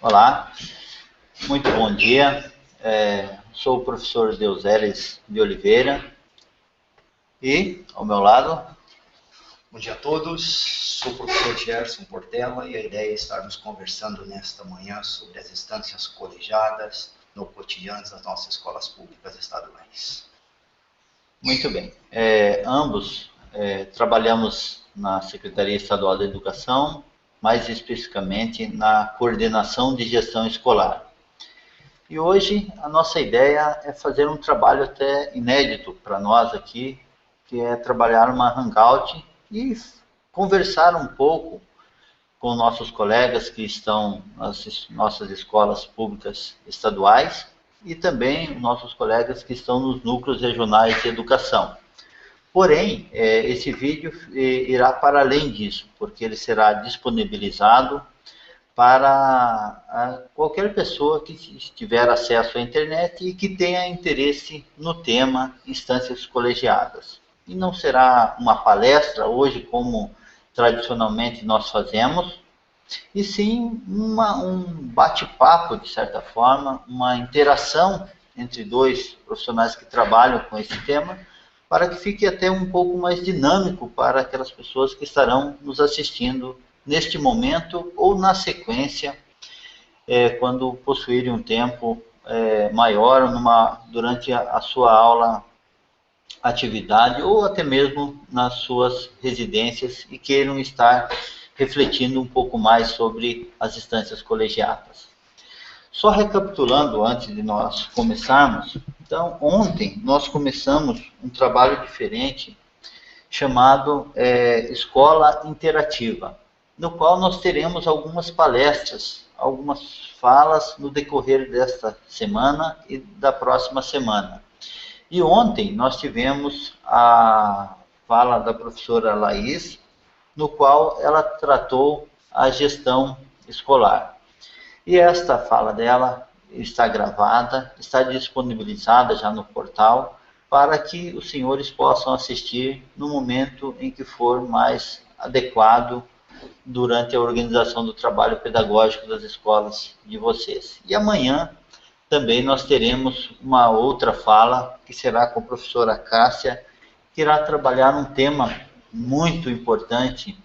Olá, muito bom dia. Sou o professor Deuseres de Oliveira e, ao meu lado, Bom dia a todos, sou o professor Gerson Portela e a ideia é estarmos conversando nesta manhã sobre as instâncias colegiadas no cotidiano das nossas escolas públicas estaduais. Muito bem. Ambos trabalhamos na Secretaria Estadual da Educação, mais especificamente na coordenação de gestão escolar. E hoje a nossa ideia é fazer um trabalho até inédito para nós aqui, que é trabalhar uma hangout e conversar um pouco com nossos colegas que estão nas nossas escolas públicas estaduais e também nossos colegas que estão nos núcleos regionais de educação. Porém, esse vídeo irá para além disso, porque ele será disponibilizado para qualquer pessoa que tiver acesso à internet e que tenha interesse no tema instâncias colegiadas. E não será uma palestra hoje, como tradicionalmente nós fazemos, e sim um bate-papo, de certa forma, uma interação entre dois profissionais que trabalham com esse tema, para que fique até um pouco mais dinâmico para aquelas pessoas que estarão nos assistindo neste momento ou na sequência, quando possuírem um tempo maior durante a sua aula, atividade ou até mesmo nas suas residências e queiram estar refletindo um pouco mais sobre as instâncias colegiadas. Só recapitulando antes de nós começarmos, então ontem nós começamos um trabalho diferente chamado Escola Interativa, no qual nós teremos algumas palestras, algumas falas no decorrer desta semana e da próxima semana. E ontem nós tivemos a fala da professora Laís, no qual ela tratou a gestão escolar. E esta fala dela está gravada, está disponibilizada já no portal, para que os senhores possam assistir no momento em que for mais adequado durante a organização do trabalho pedagógico das escolas de vocês. E amanhã também nós teremos uma outra fala, que será com a professora Cássia, que irá trabalhar um tema muito importante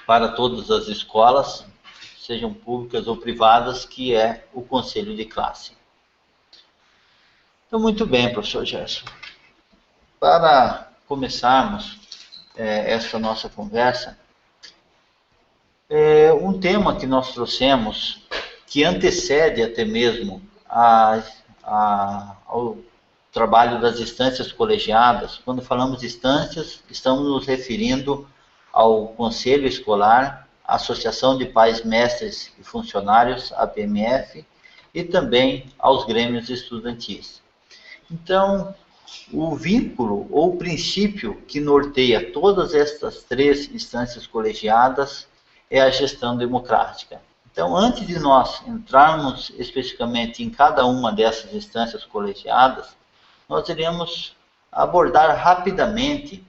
para todas as escolas, sejam públicas ou privadas, que é o conselho de classe. Então, muito bem, professor Gerson. Para começarmos essa nossa conversa, um tema que nós trouxemos, que antecede até mesmo ao trabalho das instâncias colegiadas. Quando falamos de instâncias, estamos nos referindo ao Conselho Escolar, Associação de Pais, Mestres e Funcionários, APMF, e também aos grêmios estudantis. Então, o vínculo ou o princípio que norteia todas estas três instâncias colegiadas é a gestão democrática. Então, antes de nós entrarmos especificamente em cada uma dessas instâncias colegiadas, nós iremos abordar rapidamente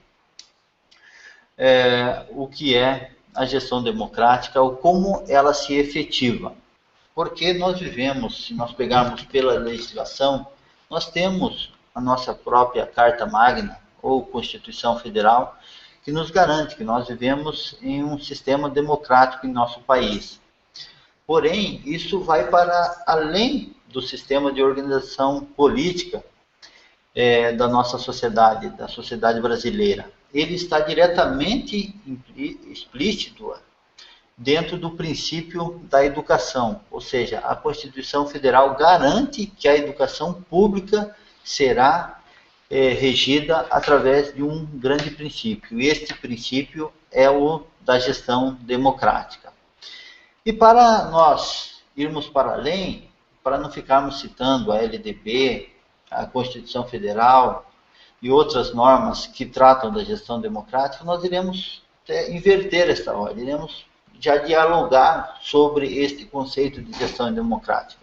o que é a gestão democrática ou como ela se efetiva. Porque nós vivemos, se nós pegarmos pela legislação, nós temos a nossa própria Carta Magna ou Constituição Federal, que nos garante que nós vivemos em um sistema democrático em nosso país. Porém, isso vai para além do sistema de organização política da nossa sociedade, da sociedade brasileira. Ele está diretamente explícito dentro do princípio da educação, ou seja, a Constituição Federal garante que a educação pública será regida através de um grande princípio, e este princípio é o da gestão democrática. E para nós irmos para além, para não ficarmos citando a LDB, a Constituição Federal e outras normas que tratam da gestão democrática, nós iremos inverter esta ordem, iremos já dialogar sobre este conceito de gestão democrática.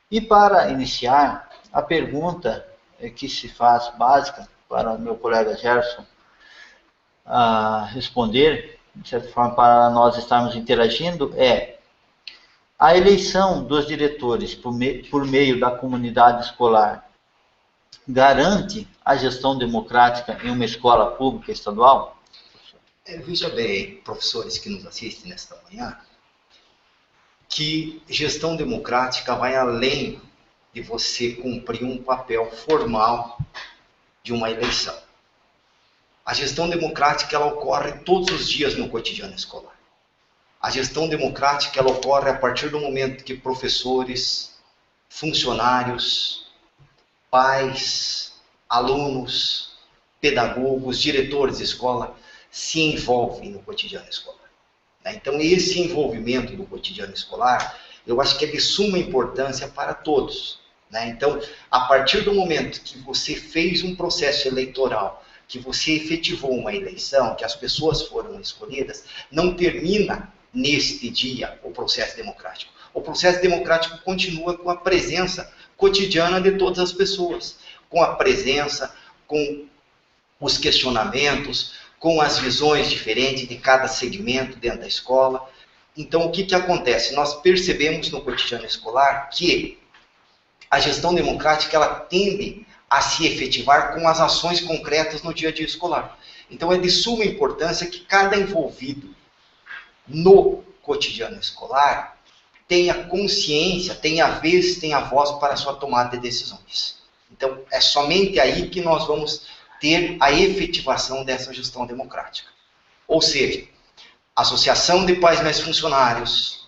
E para iniciar, a pergunta que se faz básica para o meu colega Gerson responder, de certa forma, para nós estarmos interagindo, é a eleição dos diretores por meio da comunidade escolar garante a gestão democrática em uma escola pública estadual? Veja bem, professores que nos assistem nesta manhã, que gestão democrática vai além de você cumprir um papel formal de uma eleição. A gestão democrática ela ocorre todos os dias no cotidiano escolar. A gestão democrática ela ocorre a partir do momento que professores, funcionários, pais, alunos, pedagogos, diretores de escola se envolvem no cotidiano escolar. Então, esse envolvimento no cotidiano escolar, eu acho que é de suma importância para todos. Então, a partir do momento que você fez um processo eleitoral, que você efetivou uma eleição, que as pessoas foram escolhidas, não termina neste dia o processo democrático. O processo democrático continua com a presença cotidiana de todas as pessoas, com a presença, com os questionamentos, com as visões diferentes de cada segmento dentro da escola. Então, o que acontece? Nós percebemos no cotidiano escolar que a gestão democrática ela tende a se efetivar com as ações concretas no dia a dia escolar. Então, é de suma importância que cada envolvido no cotidiano escolar tenha consciência, tenha vez, tenha voz para a sua tomada de decisões. Então, é somente aí que nós vamos ter a efetivação dessa gestão democrática. Ou seja, a Associação de Pais Mais Funcionários,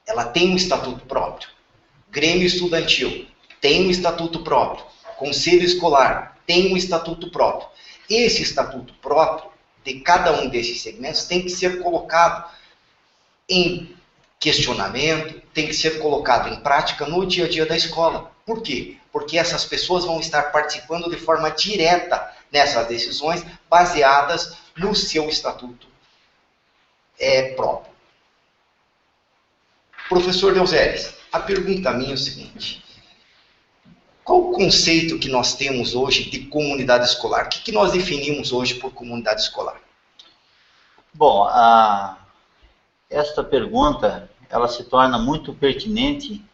ela tem um estatuto próprio. Grêmio Estudantil tem um estatuto próprio. Conselho Escolar tem um estatuto próprio. Esse estatuto próprio de cada um desses segmentos tem que ser colocado em questionamento, tem que ser colocado em prática no dia a dia da escola. Por quê? Porque essas pessoas vão estar participando de forma direta nessas decisões baseadas no seu estatuto próprio. Professor Deuseres, a pergunta minha é o seguinte: qual o conceito que nós temos hoje de comunidade escolar? O que nós definimos hoje por comunidade escolar? Bom, esta pergunta ela se torna muito pertinente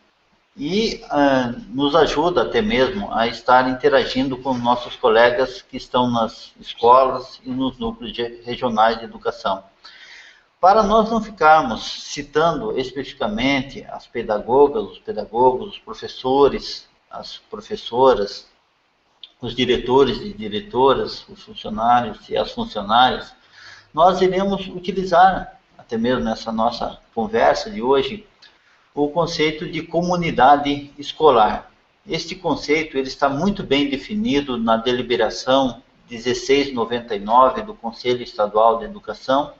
e nos ajuda até mesmo a estar interagindo com nossos colegas que estão nas escolas e nos núcleos regionais de educação. Para nós não ficarmos citando especificamente as pedagogas, os pedagogos, os professores, as professoras, os diretores e diretoras, os funcionários e as funcionárias, nós iremos utilizar, até mesmo nessa nossa conversa de hoje, o conceito de comunidade escolar. Este conceito ele está muito bem definido na deliberação 1699 do Conselho Estadual de Educação,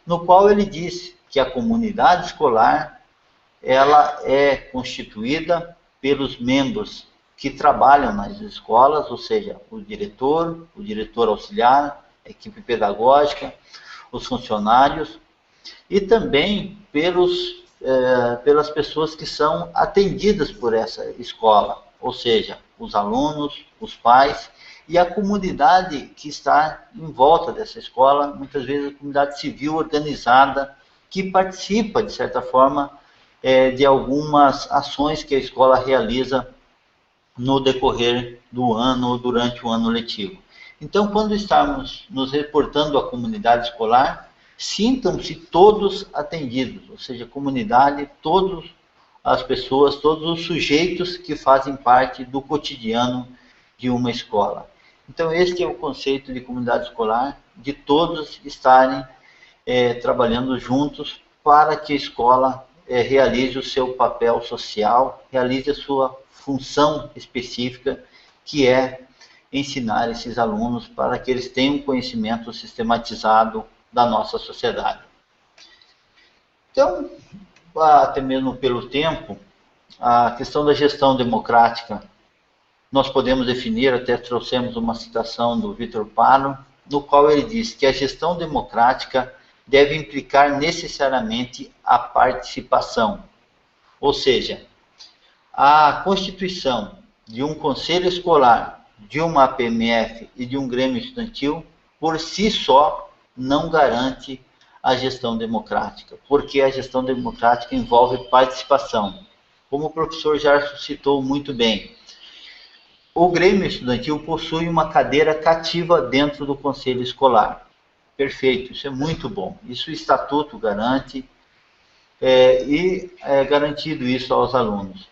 no qual ele diz que a comunidade escolar ela é constituída pelos membros que trabalham nas escolas, ou seja, o diretor auxiliar, a equipe pedagógica, os funcionários e também pelas pessoas que são atendidas por essa escola, ou seja, os alunos, os pais e a comunidade que está em volta dessa escola, muitas vezes a comunidade civil organizada, que participa, de certa forma, de algumas ações que a escola realiza no decorrer do ano ou durante o ano letivo. Então, quando estamos nos reportando à comunidade escolar, sintam-se todos atendidos, ou seja, a comunidade, todas as pessoas, todos os sujeitos que fazem parte do cotidiano de uma escola. Então, este é o conceito de comunidade escolar, de todos estarem trabalhando juntos para que a escola realize o seu papel social, realize a sua função específica, que é ensinar esses alunos para que eles tenham conhecimento sistematizado da nossa sociedade. Então, até mesmo pelo tempo, a questão da gestão democrática, nós podemos definir, até trouxemos uma citação do Vitor Paro, no qual ele diz que a gestão democrática deve implicar necessariamente a participação. Ou seja, a constituição de um conselho escolar, de uma APMF e de um grêmio estudantil, por si só, não garante a gestão democrática, porque a gestão democrática envolve participação. Como o professor já citou muito bem, o Grêmio Estudantil possui uma cadeira cativa dentro do Conselho Escolar. Perfeito, isso é muito bom. Isso o Estatuto garante, e é garantido isso aos alunos.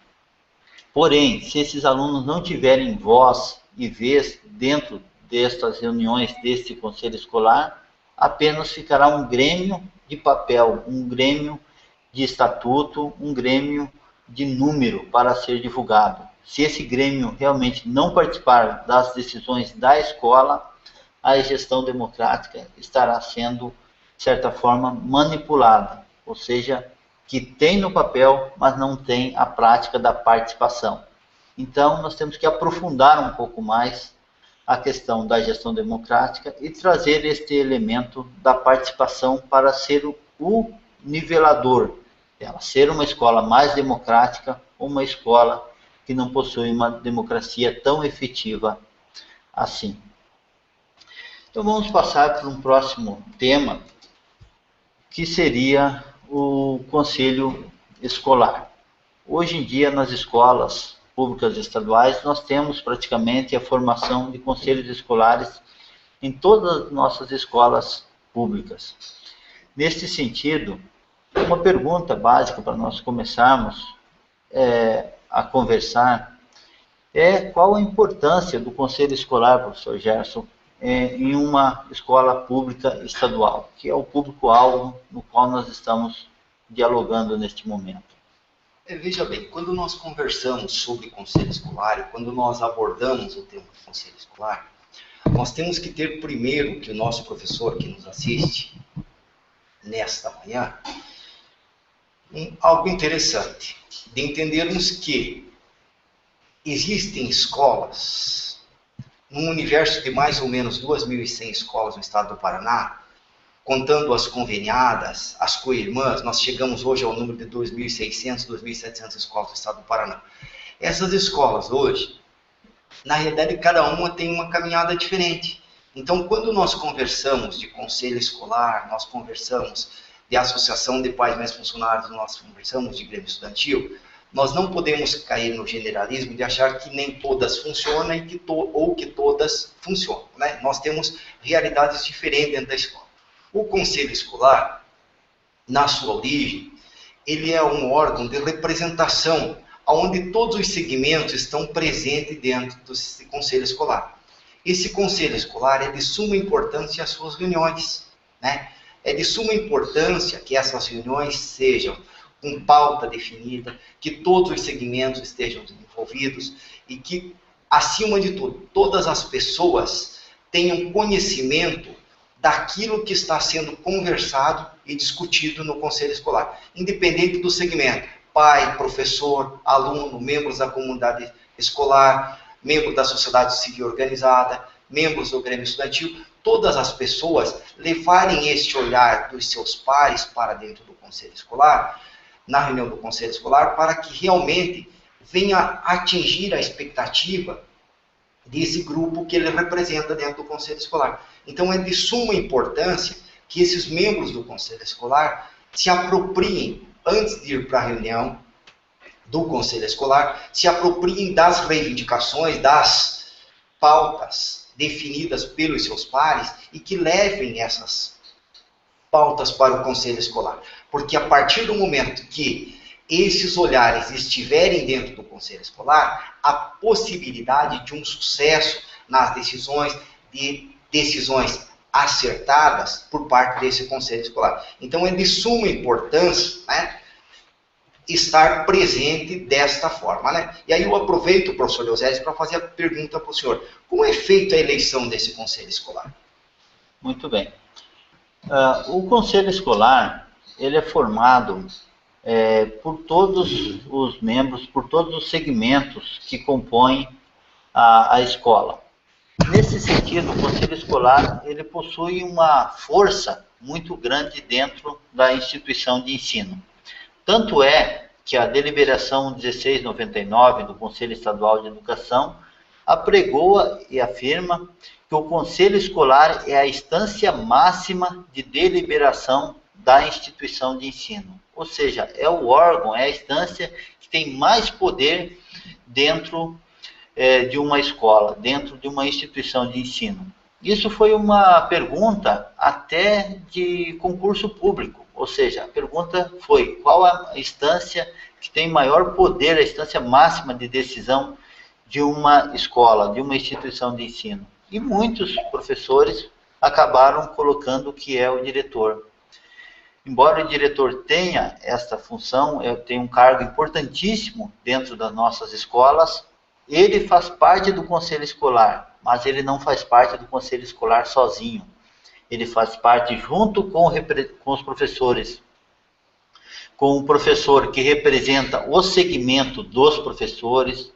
Porém, se esses alunos não tiverem voz e vez dentro destas reuniões deste Conselho Escolar, apenas ficará um grêmio de papel, um grêmio de estatuto, um grêmio de número para ser divulgado. Se esse grêmio realmente não participar das decisões da escola, a gestão democrática estará sendo, de certa forma, manipulada, ou seja, que tem no papel, mas não tem a prática da participação. Então, nós temos que aprofundar um pouco mais a questão da gestão democrática e trazer este elemento da participação para ser o nivelador, ela ser uma escola mais democrática, uma escola que não possui uma democracia tão efetiva assim. Então vamos passar para um próximo tema, que seria o conselho escolar. Hoje em dia, nas escolas públicas estaduais, nós temos praticamente a formação de conselhos escolares em todas as nossas escolas públicas. Neste sentido, uma pergunta básica para nós começarmos a conversar é qual a importância do conselho escolar, professor Gerson, em uma escola pública estadual, que é o público-alvo no qual nós estamos dialogando neste momento. Veja bem, quando nós conversamos sobre conselho escolar, quando nós abordamos o tema do conselho escolar, nós temos que ter primeiro que o nosso professor que nos assiste nesta manhã, algo interessante, de entendermos que existem escolas, num universo de mais ou menos 2.100 escolas no estado do Paraná, contando as conveniadas, as co-irmãs, nós chegamos hoje ao número de 2.600, 2.700 escolas do estado do Paraná. Essas escolas hoje, na realidade, cada uma tem uma caminhada diferente. Então, quando nós conversamos de conselho escolar, nós conversamos de associação de pais mais funcionários, nós conversamos de Grêmio Estudantil, nós não podemos cair no generalismo de achar que nem todas funcionam ou que todas funcionam, né? Nós temos realidades diferentes dentro da escola. O conselho escolar, na sua origem, ele é um órgão de representação, onde todos os segmentos estão presentes dentro desse conselho escolar. Esse conselho escolar é de suma importância as suas reuniões, né? É de suma importância que essas reuniões sejam com pauta definida, que todos os segmentos estejam envolvidos e que, acima de tudo, todas as pessoas tenham conhecimento daquilo que está sendo conversado e discutido no conselho escolar, independente do segmento, pai, professor, aluno, membros da comunidade escolar, membros da sociedade civil organizada, membros do Grêmio Estudantil, todas as pessoas levarem este olhar dos seus pares para dentro do conselho escolar, na reunião do conselho escolar, para que realmente venha atingir a expectativa desse grupo que ele representa dentro do conselho escolar. Então é de suma importância que esses membros do conselho escolar se apropriem, antes de ir para a reunião do conselho escolar, se apropriem das reivindicações, das pautas definidas pelos seus pares e que levem essas pautas para o conselho escolar. Porque a partir do momento que esses olhares estiverem dentro do conselho escolar, a possibilidade de um sucesso nas decisões, de decisões acertadas por parte desse conselho escolar. Então é de suma importância, né, estar presente desta forma, né? E aí eu aproveito, professor Leozélis, para fazer a pergunta para o senhor. Como é feita a eleição desse conselho escolar? Muito bem. O conselho escolar, ele é formado por todos os membros, por todos os segmentos que compõem a escola. Nesse sentido, o conselho escolar, ele possui uma força muito grande dentro da instituição de ensino. Tanto é que a deliberação 1699 do Conselho Estadual de Educação apregoa e afirma que o conselho escolar é a instância máxima de deliberação da instituição de ensino. Ou seja, é o órgão, é a instância que tem mais poder dentro de uma escola, dentro de uma instituição de ensino. Isso foi uma pergunta até de concurso público, ou seja, a pergunta foi: qual a instância que tem maior poder, a instância máxima de decisão de uma escola, de uma instituição de ensino? E muitos professores acabaram colocando que é o diretor. Embora o diretor tenha esta função, tenha um cargo importantíssimo dentro das nossas escolas, ele faz parte do conselho escolar, mas ele não faz parte do conselho escolar sozinho. Ele faz parte junto com os professores, com o professor que representa o segmento dos professores.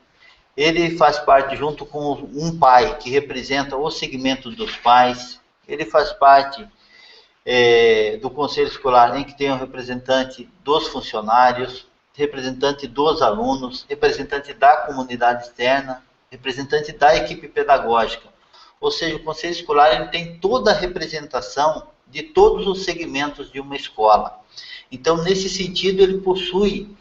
Ele faz parte junto com um pai que representa o segmento dos pais. Ele faz parte do conselho escolar em que tem um representante dos funcionários, representante dos alunos, representante da comunidade externa, representante da equipe pedagógica. Ou seja, o conselho escolar ele tem toda a representação de todos os segmentos de uma escola. Então, nesse sentido, ele possui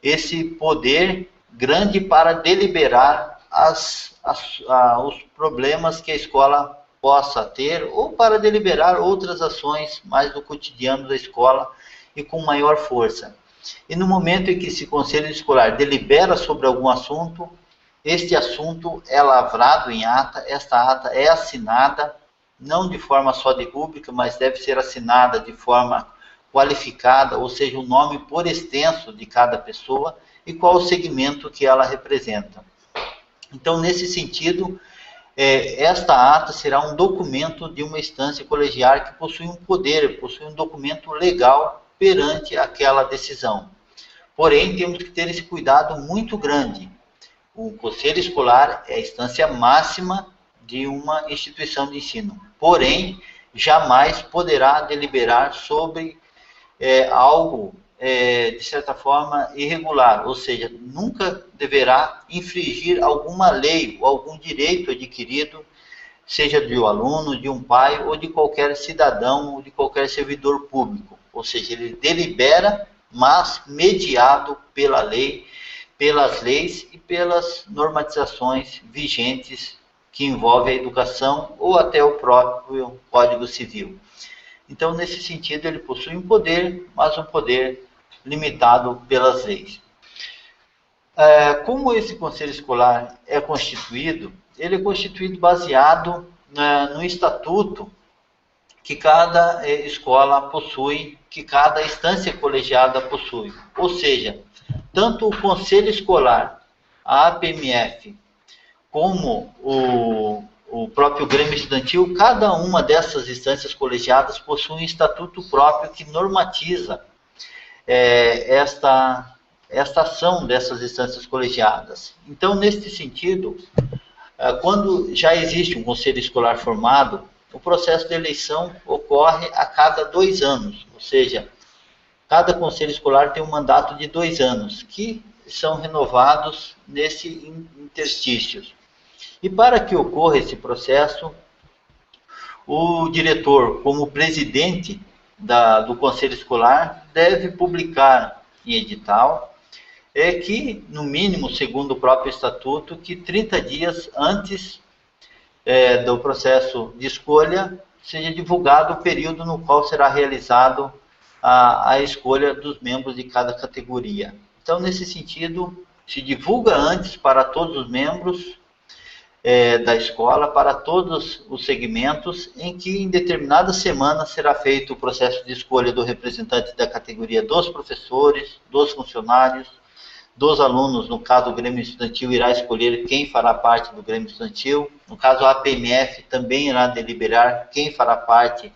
esse poder grande para deliberar os problemas que a escola possa ter, ou para deliberar outras ações mais do cotidiano da escola e com maior força. E no momento em que esse conselho escolar delibera sobre algum assunto, este assunto é lavrado em ata, esta ata é assinada, não de forma só de rúbrica, mas deve ser assinada de forma qualificada, ou seja, o nome por extenso de cada pessoa e qual o segmento que ela representa. Então, nesse sentido, esta ata será um documento de uma instância colegial que possui um poder, possui um documento legal perante aquela decisão. Porém, temos que ter esse cuidado muito grande. O conselho escolar é a instância máxima de uma instituição de ensino. Porém, jamais poderá deliberar sobre algo, de certa forma, irregular. Ou seja, nunca deverá infringir alguma lei ou algum direito adquirido, seja de um aluno, de um pai ou de qualquer cidadão ou de qualquer servidor público. Ou seja, ele delibera, mas mediado pela lei, pelas leis e pelas normatizações vigentes que envolvem a educação ou até o próprio Código Civil. Então, nesse sentido, ele possui um poder, mas um poder limitado pelas leis. Como esse conselho escolar é constituído, ele é constituído baseado no estatuto que cada escola possui, que cada instância colegiada possui. Ou seja, tanto o conselho escolar, a APMF, como o próprio Grêmio Estudantil, cada uma dessas instâncias colegiadas possui um estatuto próprio que normatiza esta ação dessas instâncias colegiadas. Então, neste sentido, quando já existe um conselho escolar formado, o processo de eleição ocorre a cada 2 anos, ou seja, cada conselho escolar tem um mandato de 2 anos, que são renovados nesse interstício. E para que ocorra esse processo, o diretor, como presidente do conselho escolar, deve publicar em edital que, no mínimo, segundo o próprio estatuto, que 30 dias antes do processo de escolha seja divulgado o período no qual será realizado a escolha dos membros de cada categoria. Então, nesse sentido, se divulga antes para todos os membros da escola, para todos os segmentos, em que em determinada semana será feito o processo de escolha do representante da categoria dos professores, dos funcionários, dos alunos. No caso, o Grêmio Estudantil irá escolher quem fará parte do Grêmio Estudantil. No caso, a APMF também irá deliberar quem fará parte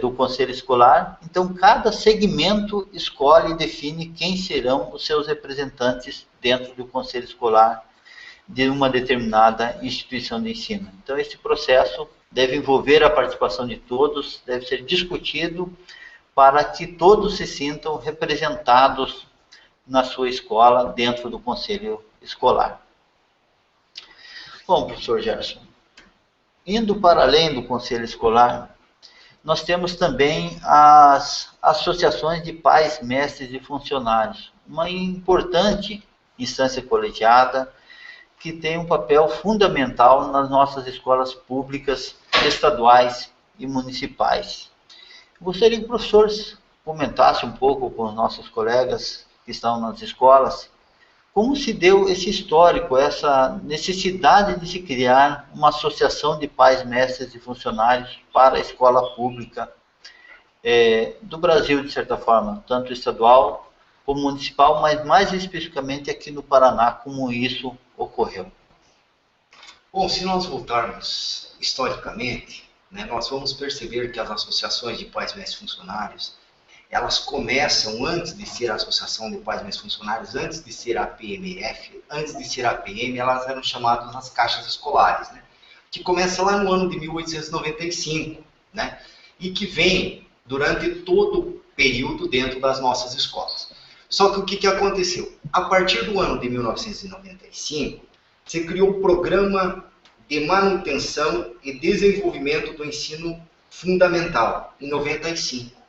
do Conselho Escolar. Então, cada segmento escolhe e define quem serão os seus representantes dentro do Conselho Escolar de uma determinada instituição de ensino. Então, esse processo deve envolver a participação de todos, deve ser discutido para que todos se sintam representados na sua escola, dentro do Conselho Escolar. Bom, professor Gerson, indo para além do Conselho Escolar, nós temos também as associações de pais, mestres e funcionários, uma importante instância colegiada que tem um papel fundamental nas nossas escolas públicas, estaduais e municipais. Gostaria que o professor comentasse um pouco com os nossos colegas que estão nas escolas, como se deu esse histórico, essa necessidade de se criar uma associação de pais, mestres e funcionários para a escola pública do Brasil, de certa forma, tanto estadual como municipal, mas mais especificamente aqui no Paraná, como isso ocorreu. Bom, se nós voltarmos historicamente, né, nós vamos perceber que as associações de pais, mestres e funcionários, elas começam antes de ser a Associação de Pais, Mestres e Funcionários, antes de ser a PMF, antes de ser a PM, elas eram chamadas as caixas escolares, né? Que começa lá no ano de 1895, né? E que vem durante todo o período dentro das nossas escolas. Só que o que aconteceu? A partir do ano de 1995, se criou o Programa de Manutenção e Desenvolvimento do Ensino Fundamental, em 95.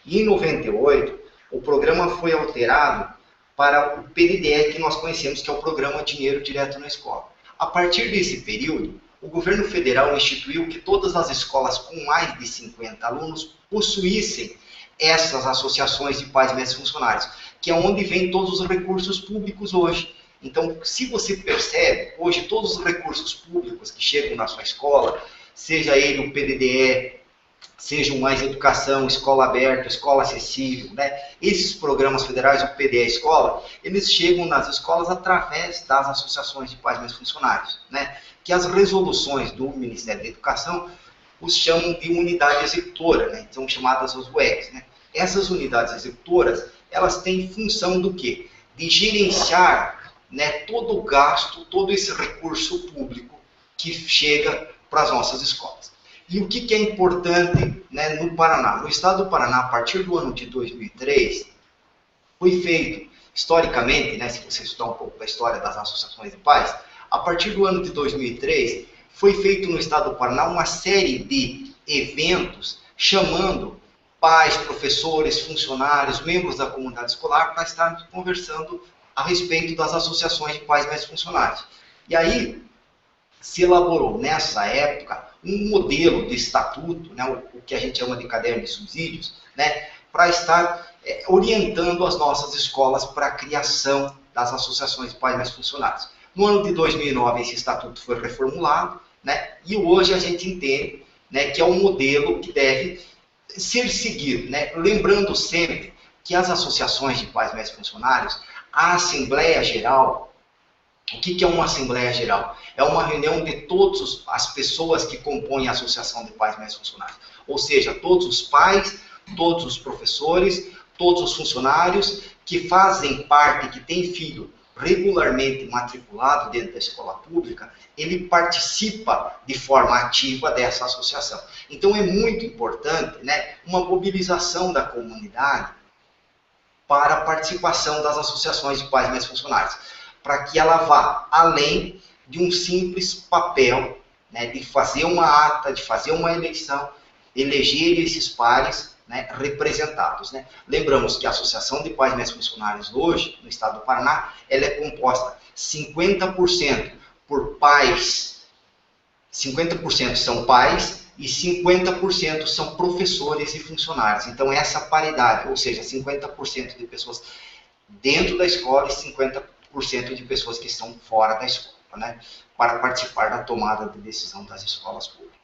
E em 98, o programa foi alterado para o PDDE que nós conhecemos, que é o Programa Dinheiro Direto na Escola. A partir desse período, o governo federal instituiu que todas as escolas com mais de 50 alunos possuíssem essas associações de pais, mestres e funcionários, que é onde vem todos os recursos públicos hoje. Então, se você percebe, hoje todos os recursos públicos que chegam na sua escola, seja ele o PDDE, seja o Mais Educação, Escola Aberta, Escola Acessível, né? Esses programas federais, o PDE Escola, eles chegam nas escolas através das associações de pais, mestres e funcionários, né? Que as resoluções do Ministério da Educação os chamam de unidade executora, né? São chamadas as UECs, né? Essas unidades executoras, elas têm função do quê? De gerenciar, né, todo o gasto, todo esse recurso público que chega para as nossas escolas. E o que é importante, né, no Paraná? No estado do Paraná, a partir do ano de 2003, foi feito, historicamente, né, se você estudar um pouco da história das associações de pais, a partir do ano de 2003, foi feito no estado do Paraná uma série de eventos chamando pais, professores, funcionários, membros da comunidade escolar para estarmos conversando a respeito das associações de pais, mestres e funcionários. E aí, se elaborou nessa época um modelo de estatuto, né, o que a gente chama de caderno de subsídios, né, para estar orientando as nossas escolas para a criação das associações de pais, mestres e funcionários. No ano de 2009, esse estatuto foi reformulado, né, e hoje a gente entende, né, que é um modelo que deve ser seguido, né, lembrando sempre que as associações de pais, mestres e funcionários, a Assembleia Geral. O que é uma Assembleia Geral? É uma reunião de todas as pessoas que compõem a Associação de Pais, Mestres e Funcionários. Ou seja, todos os pais, todos os professores, todos os funcionários que fazem parte, que têm filho regularmente matriculado dentro da escola pública, ele participa de forma ativa dessa associação. Então é muito importante, né, uma mobilização da comunidade para a participação das associações de pais, mestres e funcionários, para que ela vá além de um simples papel, né, de fazer uma ata, de fazer uma eleição, eleger esses pares, né, representados. Né. Lembramos que a Associação de Pais, Mestres e Funcionários hoje, no estado do Paraná, ela é composta 50% por pais, 50% são pais e 50% são professores e funcionários. Então, essa paridade, ou seja, 50% de pessoas dentro da escola e 50% de pessoas que estão fora da escola, né, para participar da tomada de decisão das escolas públicas.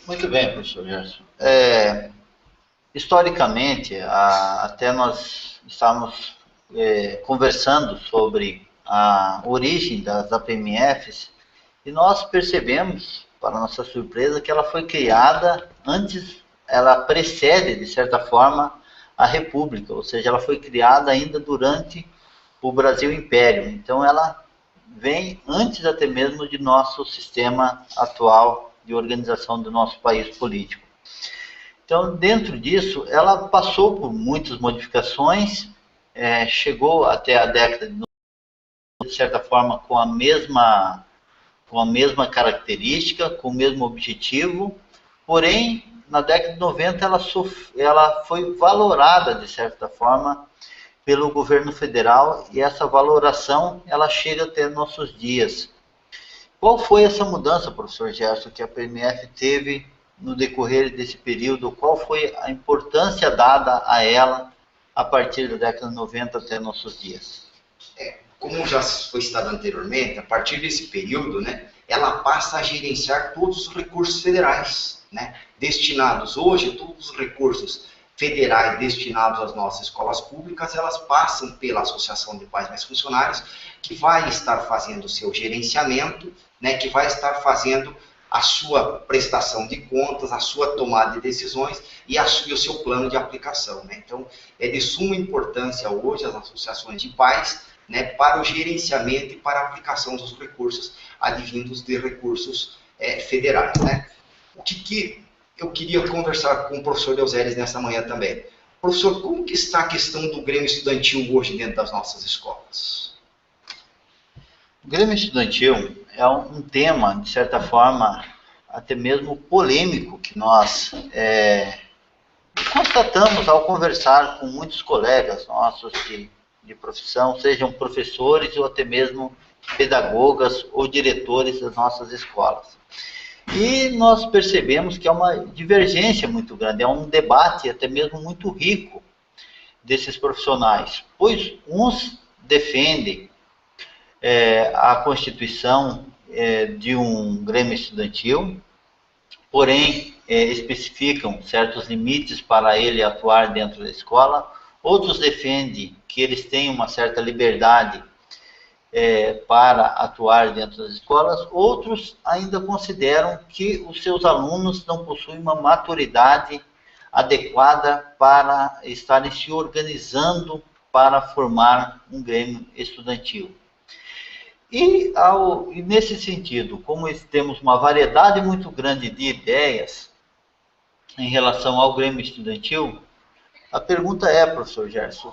Muito bem, professor Gerson. Historicamente, até nós estávamos conversando sobre a origem das APMFs e nós percebemos, para nossa surpresa, que ela foi criada antes, ela precede, de certa forma, a República, ou seja, ela foi criada ainda durante o Brasil Império. Então, ela vem antes até mesmo de nosso sistema atual de organização do nosso país político. Então, dentro disso, ela passou por muitas modificações, chegou até a década de 90, de certa forma, com a mesma característica, com o mesmo objetivo, Porém, na década de 90, ela foi valorada, de certa forma, pelo governo federal, e essa valoração ela chega até nossos dias. Qual foi essa mudança, professor Gerson, que a PMF teve no decorrer desse período? Qual foi a importância dada a ela a partir da década de 90 até nossos dias? Como já foi citado anteriormente, a partir desse período, né, ela passa a gerenciar todos os recursos federais, né, destinados hoje, todos os recursos federais destinados às nossas escolas públicas, elas passam pela Associação de Pais Mais Funcionários, que vai estar fazendo o seu gerenciamento, né, que vai estar fazendo a sua prestação de contas, a sua tomada de decisões e o seu plano de aplicação, né? Então, é de suma importância hoje as associações de pais, né, para o gerenciamento e para a aplicação dos recursos advindos de recursos federais, né? O que eu queria conversar com o professor Deuseres nessa manhã também. Professor, como que está a questão do Grêmio Estudantil hoje dentro das nossas escolas? O Grêmio Estudantil é um tema, de certa forma, até mesmo polêmico, que nós constatamos ao conversar com muitos colegas nossos de profissão, sejam professores ou até mesmo pedagogas ou diretores das nossas escolas. E nós percebemos que é uma divergência muito grande, é um debate até mesmo muito rico desses profissionais, pois uns defendem a constituição de um Grêmio Estudantil, porém especificam certos limites para ele atuar dentro da escola. Outros defendem que eles têm uma certa liberdade para atuar dentro das escolas. Outros ainda consideram que os seus alunos não possuem uma maturidade adequada para estarem se organizando para formar um Grêmio Estudantil. E nesse sentido, como temos uma variedade muito grande de ideias em relação ao Grêmio Estudantil, a pergunta é, professor Gerson,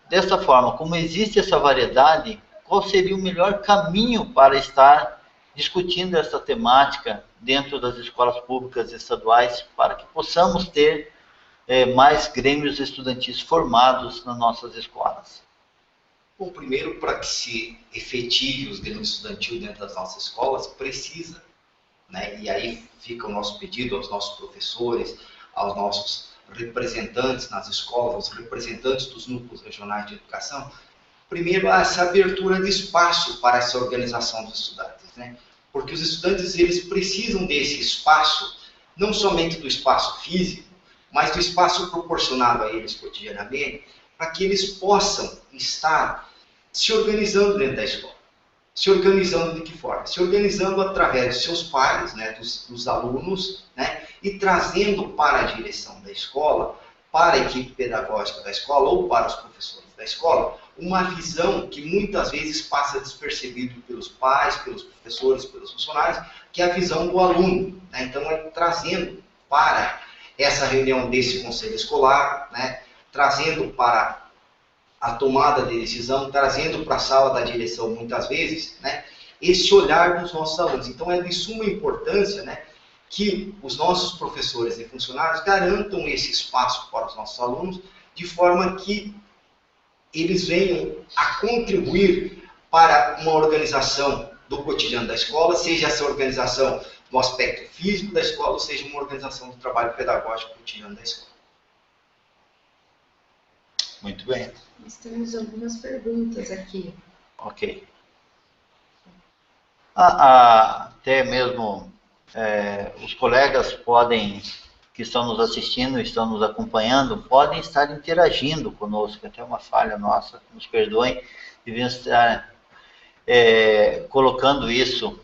dessa forma, como existe essa variedade, qual seria o melhor caminho para estar discutindo essa temática dentro das escolas públicas estaduais, para que possamos ter mais grêmios estudantis formados nas nossas escolas? Bom, primeiro, para que se efetive os grêmios estudantil dentro das nossas escolas, precisa, né? E aí fica o nosso pedido aos nossos professores, aos nossos representantes nas escolas, aos representantes dos núcleos regionais de educação, primeiro, essa abertura de espaço para essa organização dos estudantes, né? Porque os estudantes, eles precisam desse espaço, não somente do espaço físico, mas do espaço proporcionado a eles cotidianamente, para que eles possam estar se organizando dentro da escola. Se organizando de que forma? Se organizando através dos seus pares, né, dos alunos, né, e trazendo para a direção da escola, para a equipe pedagógica da escola ou para os professores da escola, uma visão que muitas vezes passa despercebido pelos pais, pelos professores, pelos funcionários, que é a visão do aluno, né? Então, trazendo para essa reunião desse conselho escolar, né, trazendo para a tomada de decisão, trazendo para a sala da direção, muitas vezes, né, esse olhar dos nossos alunos. Então, é de suma importância, né, que os nossos professores e funcionários garantam esse espaço para os nossos alunos, de forma que eles venham a contribuir para uma organização do cotidiano da escola, seja essa organização no aspecto físico da escola, ou seja uma organização do trabalho pedagógico cotidiano da escola. Muito bem. Nós temos algumas perguntas aqui. Ok. Até mesmo os colegas que estão nos assistindo, estão nos acompanhando, podem estar interagindo conosco, até uma falha nossa, nos perdoem, devemos estar colocando isso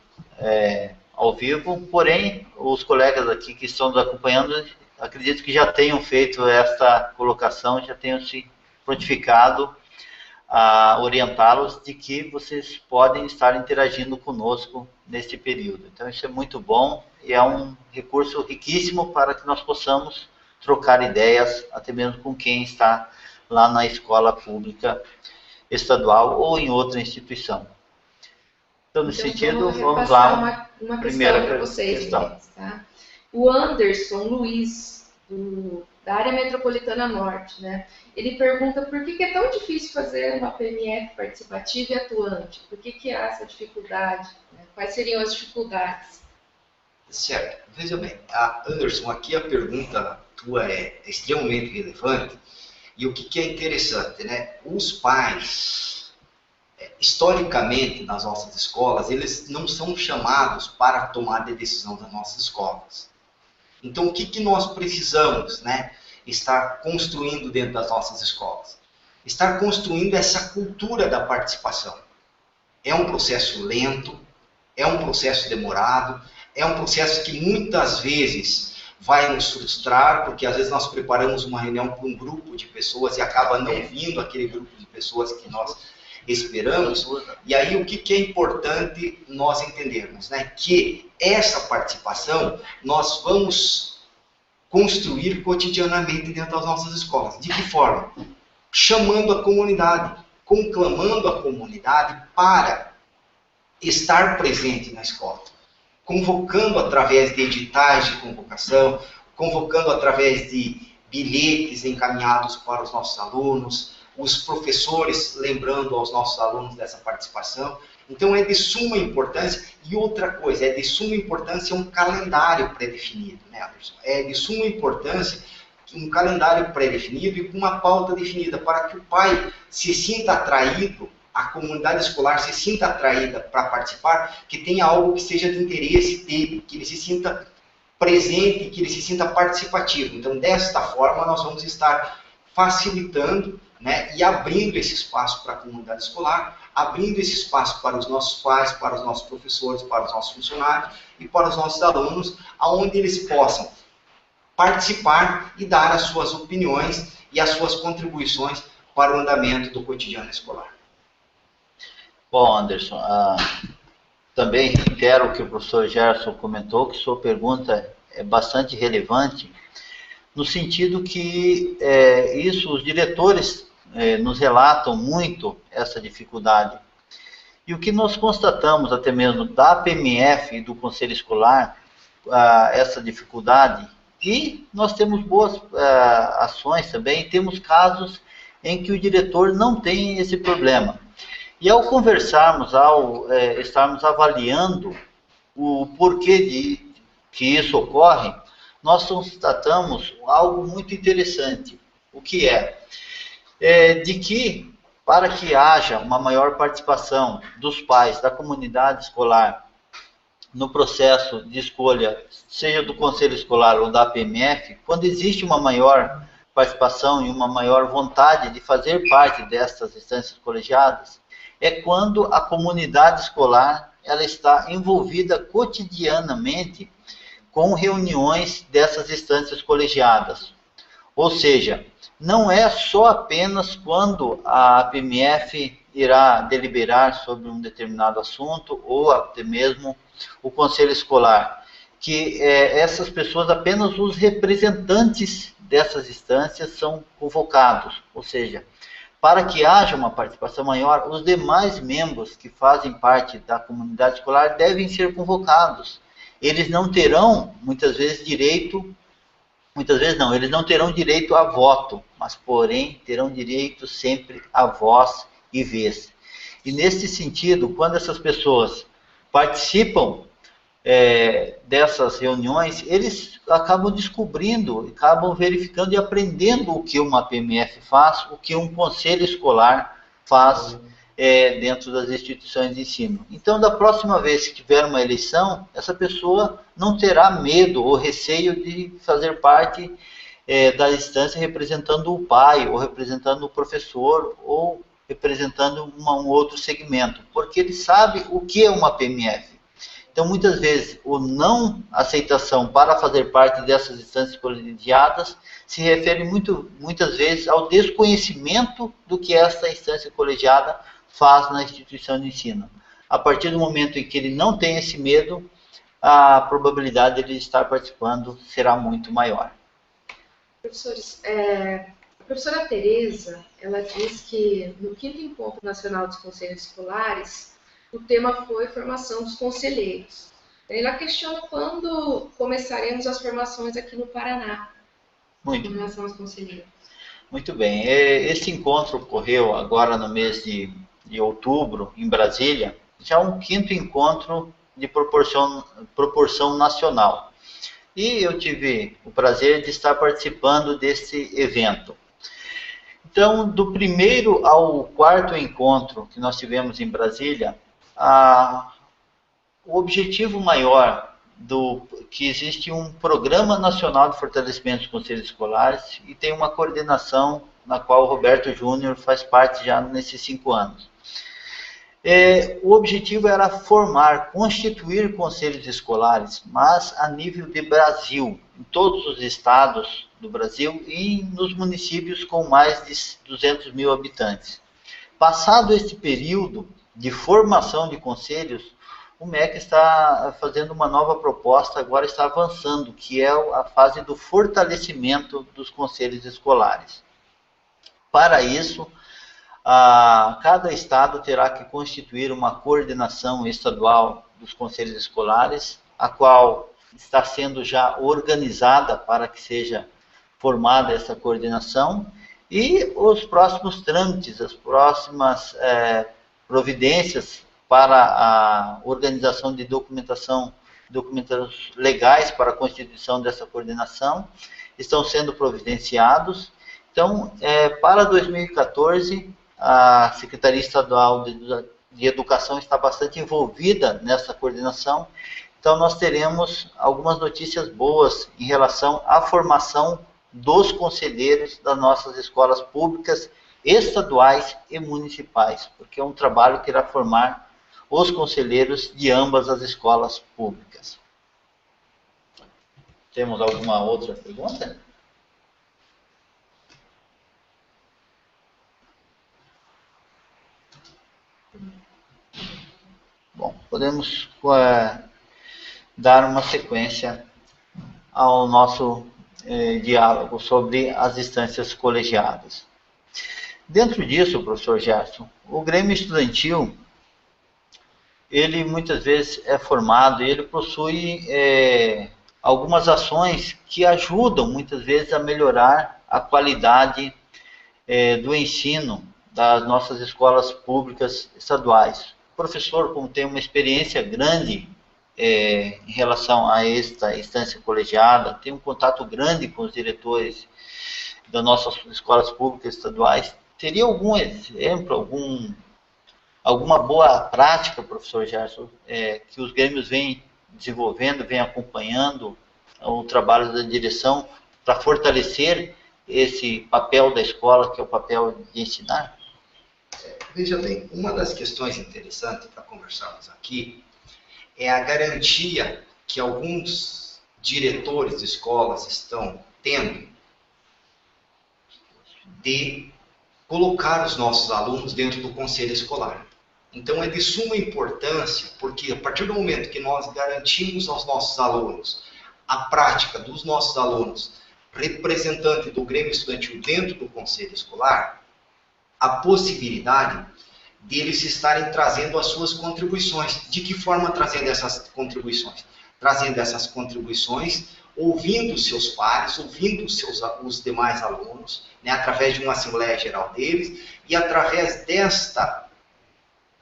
ao vivo, porém, os colegas aqui que estão nos acompanhando, acredito que já tenham feito esta colocação, já tenham se prontificado a orientá-los de que vocês podem estar interagindo conosco neste período. Então, isso é muito bom e é um recurso riquíssimo para que nós possamos trocar ideias, até mesmo com quem está lá na escola pública estadual ou em outra instituição. Então, nesse sentido, vamos vamos lá. Uma Primeira questão para vocês, questão. meninos, tá? O Anderson Luiz, da área metropolitana norte, né? Ele pergunta por que é tão difícil fazer uma PMF participativa e atuante? Por que há essa dificuldade? Né? Quais seriam as dificuldades? Certo. Veja bem, Anderson, aqui a pergunta tua é extremamente relevante. E o que é interessante, né? Os pais, historicamente, nas nossas escolas, eles não são chamados para tomar a decisão das nossas escolas. Então, o que nós precisamos, né, estar construindo dentro das nossas escolas? Estar construindo essa cultura da participação. É um processo lento, é um processo demorado, é um processo que muitas vezes vai nos frustrar, porque às vezes nós preparamos uma reunião para um grupo de pessoas e acaba não vindo aquele grupo de pessoas que nós esperamos. E aí o que é importante nós entendermos, né? Que essa participação nós vamos construir cotidianamente dentro das nossas escolas. De que forma? Chamando a comunidade, conclamando a comunidade para estar presente na escola. Convocando através de editais de convocação, convocando através de bilhetes encaminhados para os nossos alunos, os professores lembrando aos nossos alunos dessa participação. Então é de suma importância, e outra coisa, é de suma importância um calendário pré-definido, né, Anderson? É de suma importância um calendário pré-definido e com uma pauta definida, para que o pai se sinta atraído, a comunidade escolar se sinta atraída para participar, que tenha algo que seja de interesse dele, que ele se sinta presente, que ele se sinta participativo. Então, desta forma, nós vamos estar facilitando, né, e abrindo esse espaço para a comunidade escolar, abrindo esse espaço para os nossos pais, para os nossos professores, para os nossos funcionários e para os nossos alunos, onde eles possam participar e dar as suas opiniões e as suas contribuições para o andamento do cotidiano escolar. Bom, Anderson, também quero que o professor Gerson comentou que sua pergunta é bastante relevante, no sentido que os diretores nos relatam muito essa dificuldade. E o que nós constatamos, até mesmo da PMF e do Conselho Escolar, essa dificuldade, e nós temos boas ações também, temos casos em que o diretor não tem esse problema. E ao conversarmos, ao estarmos avaliando o porquê que isso ocorre, nós constatamos algo muito interessante. O que de que, para que haja uma maior participação dos pais, da comunidade escolar, no processo de escolha, seja do Conselho Escolar ou da PMF, quando existe uma maior participação e uma maior vontade de fazer parte dessas instâncias colegiadas, é quando a comunidade escolar ela está envolvida cotidianamente com reuniões dessas instâncias colegiadas. Ou seja, não é só apenas quando a PMF irá deliberar sobre um determinado assunto, ou até mesmo o Conselho Escolar, que essas pessoas, apenas os representantes dessas instâncias são convocados. Ou seja, para que haja uma participação maior, os demais membros que fazem parte da comunidade escolar devem ser convocados. Eles não terão, muitas vezes, eles não terão direito a voto, mas, porém, terão direito sempre a voz e vez. E, nesse sentido, quando essas pessoas participam dessas reuniões, eles acabam descobrindo, acabam verificando e aprendendo o que uma PMF faz, o que um conselho escolar faz dentro das instituições de ensino. Então, da próxima vez que tiver uma eleição, essa pessoa não terá medo ou receio de fazer parte da instância representando o pai, ou representando o professor, ou representando um outro segmento, porque ele sabe o que é uma PMF. Então, muitas vezes, o não aceitação para fazer parte dessas instâncias colegiadas se refere muitas vezes ao desconhecimento do que essa instância colegiada faz na instituição de ensino. A partir do momento em que ele não tem esse medo, a probabilidade de ele estar participando será muito maior. Professores, a professora Tereza, ela diz que no 5º Encontro Nacional dos Conselhos Escolares, o tema foi formação dos conselheiros. Ela questiona quando começaremos as formações aqui no Paraná, em relação aos conselheiros. Muito bem. Esse encontro ocorreu agora no mês de outubro, em Brasília, já um 5º encontro de proporção nacional. E eu tive o prazer de estar participando desse evento. Então, do 1º ao 4º encontro que nós tivemos em Brasília, o objetivo maior que existe um Programa Nacional de Fortalecimento dos Conselhos Escolares e tem uma coordenação na qual o Roberto Júnior faz parte já nesses 5 anos. O objetivo era constituir conselhos escolares, mas a nível de Brasil, em todos os estados do Brasil e nos municípios com mais de 200 mil habitantes. Passado este período de formação de conselhos, o MEC está fazendo uma nova proposta, agora está avançando, que é a fase do fortalecimento dos conselhos escolares. Para isso, cada estado terá que constituir uma coordenação estadual dos conselhos escolares, a qual está sendo já organizada para que seja formada essa coordenação, e os próximos trâmites, as próximas providências para a organização de documentos legais para a constituição dessa coordenação estão sendo providenciados. Então, para 2014, a Secretaria Estadual de Educação está bastante envolvida nessa coordenação. Então, nós teremos algumas notícias boas em relação à formação dos conselheiros das nossas escolas públicas, estaduais e municipais, porque é um trabalho que irá formar os conselheiros de ambas as escolas públicas. Temos alguma outra pergunta? Bom, podemos dar uma sequência ao nosso diálogo sobre as instâncias colegiadas. Dentro disso, professor Gerson, o Grêmio Estudantil, ele muitas vezes é formado e ele possui algumas ações que ajudam muitas vezes a melhorar a qualidade do ensino das nossas escolas públicas estaduais. O professor, como tem uma experiência grande em relação a esta instância colegiada, tem um contato grande com os diretores das nossas escolas públicas estaduais, teria algum exemplo, alguma boa prática, professor Gerson, que os grêmios vêm desenvolvendo, vêm acompanhando o trabalho da direção para fortalecer esse papel da escola, que é o papel de ensinar? Veja bem, uma das questões interessantes para conversarmos aqui é a garantia que alguns diretores de escolas estão tendo de colocar os nossos alunos dentro do conselho escolar. Então é de suma importância, porque a partir do momento que nós garantimos aos nossos alunos a prática dos nossos alunos representante do Grêmio Estudantil dentro do conselho escolar, a possibilidade deles estarem trazendo as suas contribuições. De que forma trazendo essas contribuições? Trazendo essas contribuições, ouvindo seus pares, ouvindo os demais alunos, né, através de uma Assembleia Geral deles, e através desta,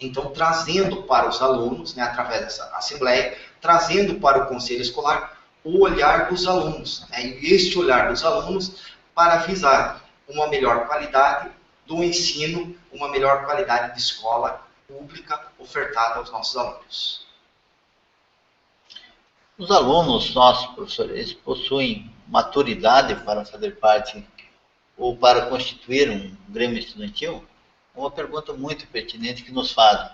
então, trazendo para os alunos, né, através dessa Assembleia, trazendo para o Conselho Escolar o olhar dos alunos, né, e este olhar dos alunos para visar uma melhor qualidade do ensino, uma melhor qualidade de escola pública ofertada aos nossos alunos. Os alunos nossos, professores, eles possuem maturidade para fazer parte ou para constituir um Grêmio Estudantil? É uma pergunta muito pertinente que nos fazem.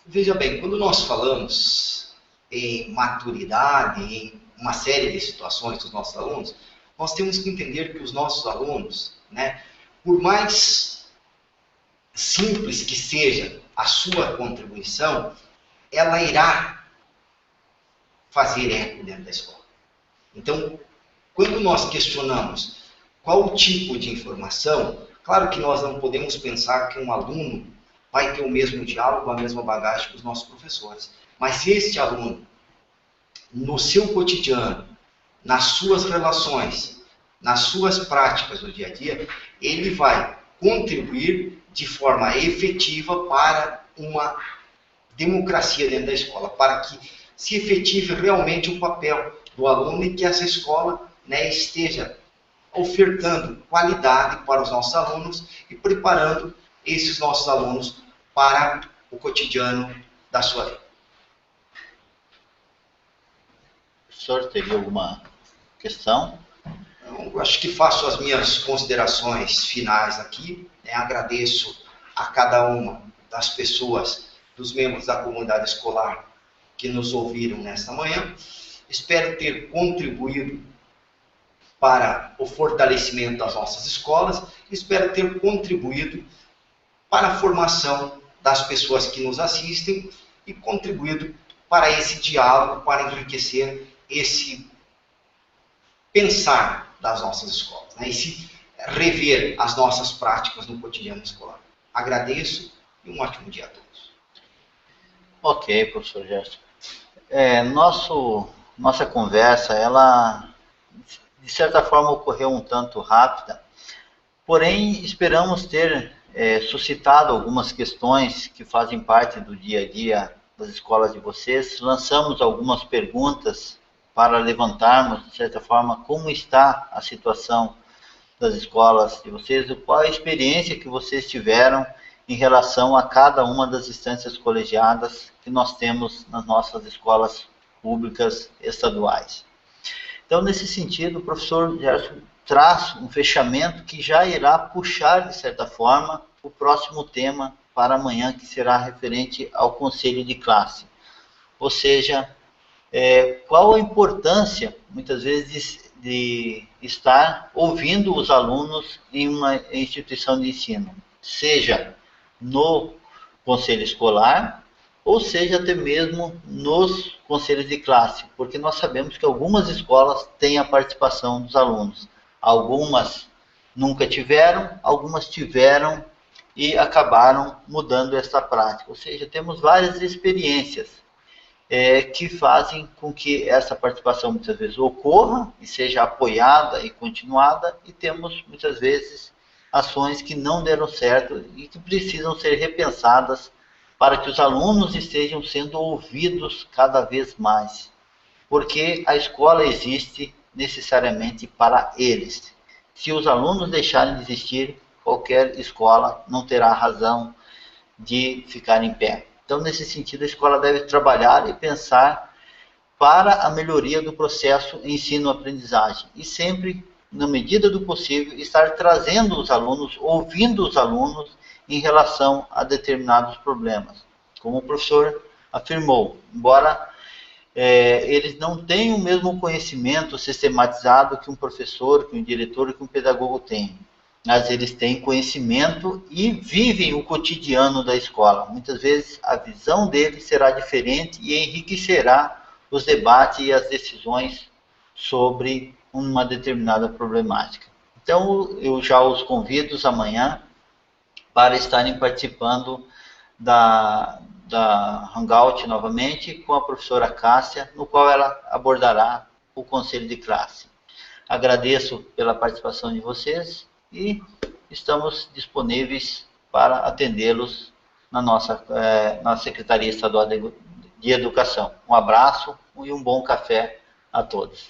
Veja bem, quando nós falamos em maturidade, em uma série de situações dos nossos alunos, nós temos que entender que os nossos alunos, né, por mais simples que seja a sua contribuição, ela irá fazer eco dentro da escola. Então, quando nós questionamos qual tipo de informação, claro que nós não podemos pensar que um aluno vai ter o mesmo diálogo, a mesma bagagem com os nossos professores. Mas se este aluno, no seu cotidiano, nas suas relações, nas suas práticas do dia a dia, ele vai contribuir de forma efetiva para uma democracia dentro da escola, para que se efetive realmente o papel do aluno e que essa escola, né, esteja ofertando qualidade para os nossos alunos e preparando esses nossos alunos para o cotidiano da sua vida. O senhor teria alguma questão? Eu acho que faço as minhas considerações finais aqui, né? Agradeço a cada uma das pessoas, dos membros da comunidade escolar que nos ouviram nesta manhã. Espero ter contribuído para o fortalecimento das nossas escolas, espero ter contribuído para a formação das pessoas que nos assistem e contribuído para esse diálogo, para enriquecer esse pensar das nossas escolas, né? Esse rever as nossas práticas no cotidiano escolar. Agradeço e um ótimo dia a todos. Ok, professor Gerson. Nossa conversa, ela, de certa forma, ocorreu um tanto rápida, porém, esperamos ter suscitado algumas questões que fazem parte do dia a dia das escolas de vocês. Lançamos algumas perguntas para levantarmos, de certa forma, como está a situação das escolas de vocês, qual a experiência que vocês tiveram em relação a cada uma das instâncias colegiadas que nós temos nas nossas escolas públicas estaduais. Então, nesse sentido, o professor Gerson traz um fechamento que já irá puxar, de certa forma, o próximo tema para amanhã, que será referente ao conselho de classe. Ou seja, qual a importância, muitas vezes, de estar ouvindo os alunos em uma instituição de ensino, seja no conselho escolar, ou seja até mesmo nos conselhos de classe, porque nós sabemos que algumas escolas têm a participação dos alunos. Algumas nunca tiveram, algumas tiveram e acabaram mudando essa prática. Ou seja, temos várias experiências que fazem com que essa participação muitas vezes ocorra e seja apoiada e continuada, e temos muitas vezes ações que não deram certo e que precisam ser repensadas para que os alunos estejam sendo ouvidos cada vez mais, porque a escola existe necessariamente para eles. Se os alunos deixarem de existir, qualquer escola não terá razão de ficar em pé. Então, nesse sentido, a escola deve trabalhar e pensar para a melhoria do processo ensino-aprendizagem e sempre, na medida do possível, estar trazendo os alunos, ouvindo os alunos em relação a determinados problemas. Como o professor afirmou, embora eles não tenham o mesmo conhecimento sistematizado que um professor, que um diretor, que um pedagogo tem, mas eles têm conhecimento e vivem o cotidiano da escola. Muitas vezes a visão deles será diferente e enriquecerá os debates e as decisões sobre uma determinada problemática. Então, eu já os convido amanhã para estarem participando da Hangout novamente com a professora Cássia, no qual ela abordará o conselho de classe. Agradeço pela participação de vocês e estamos disponíveis para atendê-los na Secretaria Estadual de Educação. Um abraço e um bom café a todos.